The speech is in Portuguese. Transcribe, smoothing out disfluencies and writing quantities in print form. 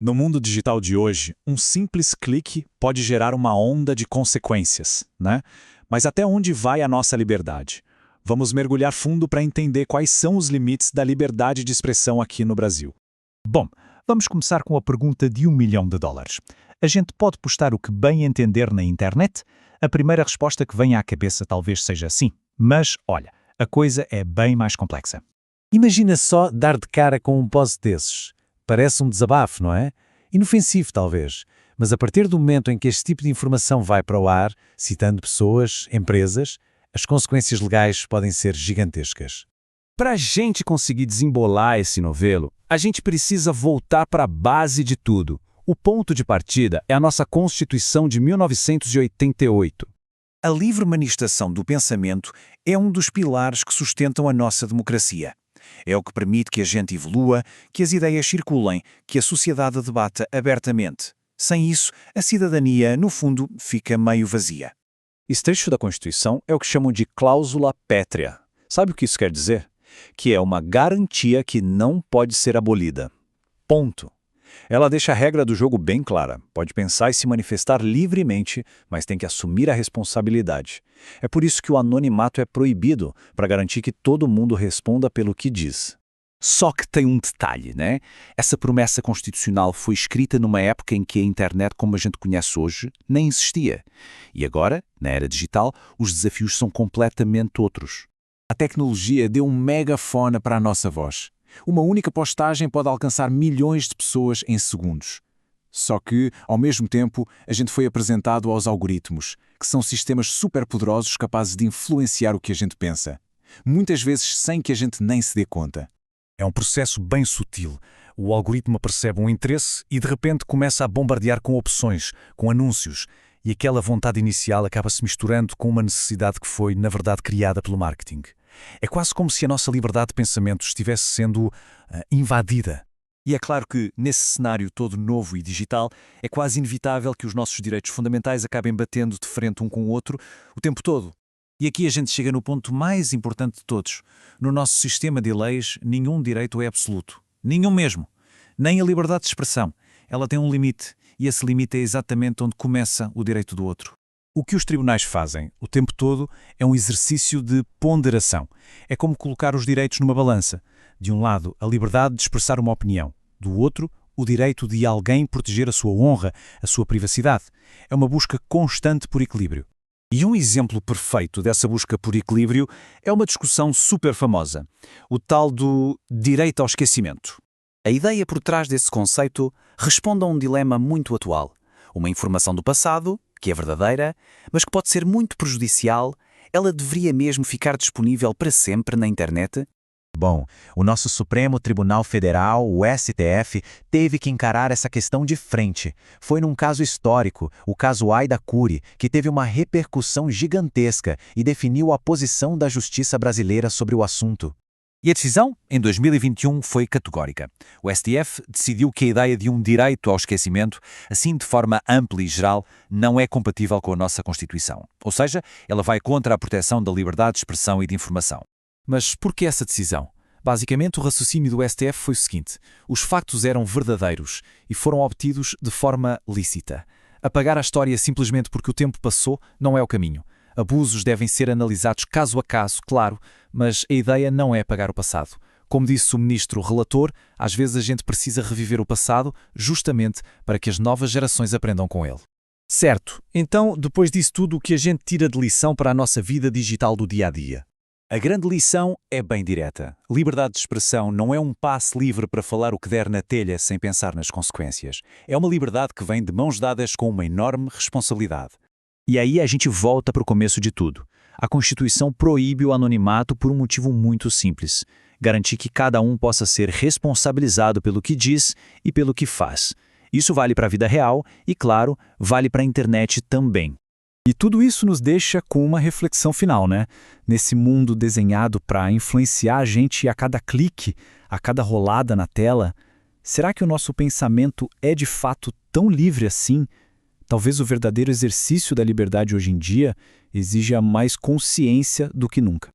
No mundo digital de hoje, um simples clique pode gerar uma onda de consequências, né? Mas até onde vai a nossa liberdade? Vamos mergulhar fundo para entender quais são os limites da liberdade de expressão aqui no Brasil. Bom, vamos começar com a pergunta de US$ 1 milhão. A gente pode postar o que bem entender na internet? A primeira resposta que vem à cabeça talvez seja sim. Mas, olha, a coisa é bem mais complexa. Imagina só dar de cara com um post desses. Parece um desabafo, não é? Inofensivo, talvez. Mas a partir do momento em que este tipo de informação vai para o ar, citando pessoas, empresas, as consequências legais podem ser gigantescas. Para a gente conseguir desembolar esse novelo, a gente precisa voltar para a base de tudo. O ponto de partida é a nossa Constituição de 1988. A livre manifestação do pensamento é um dos pilares que sustentam a nossa democracia. É o que permite que a gente evolua, que as ideias circulem, que a sociedade debata abertamente. Sem isso, a cidadania, no fundo, fica meio vazia. Esse trecho da Constituição é o que chamam de cláusula pétrea. Sabe o que isso quer dizer? Que é uma garantia que não pode ser abolida. Ponto. Ela deixa a regra do jogo bem clara. Pode pensar e se manifestar livremente, mas tem que assumir a responsabilidade. É por isso que o anonimato é proibido, para garantir que todo mundo responda pelo que diz. Só que tem um detalhe, né? Essa promessa constitucional foi escrita numa época em que a internet, como a gente conhece hoje, nem existia. E agora, na era digital, os desafios são completamente outros. A tecnologia deu um megafone para a nossa voz. Uma única postagem pode alcançar milhões de pessoas em segundos. Só que, ao mesmo tempo, a gente foi apresentado aos algoritmos, que são sistemas superpoderosos capazes de influenciar o que a gente pensa. Muitas vezes sem que a gente nem se dê conta. É um processo bem sutil. O algoritmo percebe um interesse e de repente começa a bombardear com opções, com anúncios, e aquela vontade inicial acaba se misturando com uma necessidade que foi, na verdade, criada pelo marketing. É quase como se a nossa liberdade de pensamento estivesse sendo invadida. E é claro que, nesse cenário todo novo e digital, é quase inevitável que os nossos direitos fundamentais acabem batendo de frente um com o outro o tempo todo. E aqui a gente chega no ponto mais importante de todos. No nosso sistema de leis, nenhum direito é absoluto. Nenhum mesmo. Nem a liberdade de expressão. Ela tem um limite, e esse limite é exatamente onde começa o direito do outro. O que os tribunais fazem, o tempo todo, é um exercício de ponderação. É como colocar os direitos numa balança. De um lado, a liberdade de expressar uma opinião. Do outro, o direito de alguém proteger a sua honra, a sua privacidade. É uma busca constante por equilíbrio. E um exemplo perfeito dessa busca por equilíbrio é uma discussão super famosa, o tal do direito ao esquecimento. A ideia por trás desse conceito responde a um dilema muito atual. Uma informação do passado, que é verdadeira, mas que pode ser muito prejudicial, ela deveria mesmo ficar disponível para sempre na internet? Bom, o nosso Supremo Tribunal Federal, o STF, teve que encarar essa questão de frente. Foi num caso histórico, o caso Aida Curi, que teve uma repercussão gigantesca e definiu a posição da justiça brasileira sobre o assunto. E a decisão, em 2021, foi categórica. O STF decidiu que a ideia de um direito ao esquecimento, assim de forma ampla e geral, não é compatível com a nossa Constituição. Ou seja, ela vai contra a proteção da liberdade de expressão e de informação. Mas por que essa decisão? Basicamente, o raciocínio do STF foi o seguinte: os factos eram verdadeiros e foram obtidos de forma lícita. Apagar a história simplesmente porque o tempo passou não é o caminho. Abusos devem ser analisados caso a caso, claro, mas a ideia não é apagar o passado. Como disse o ministro relator, às vezes a gente precisa reviver o passado justamente para que as novas gerações aprendam com ele. Certo, então, depois disso tudo, o que a gente tira de lição para a nossa vida digital do dia-a-dia? A grande lição é bem direta. Liberdade de expressão não é um passe livre para falar o que der na telha sem pensar nas consequências. É uma liberdade que vem de mãos dadas com uma enorme responsabilidade. E aí a gente volta para o começo de tudo. A Constituição proíbe o anonimato por um motivo muito simples: garantir que cada um possa ser responsabilizado pelo que diz e pelo que faz. Isso vale para a vida real e, claro, vale para a internet também. E tudo isso nos deixa com uma reflexão final, né? Nesse mundo desenhado para influenciar a gente a cada clique, a cada rolada na tela, será que o nosso pensamento é de fato tão livre assim? Talvez o verdadeiro exercício da liberdade hoje em dia exija mais consciência do que nunca.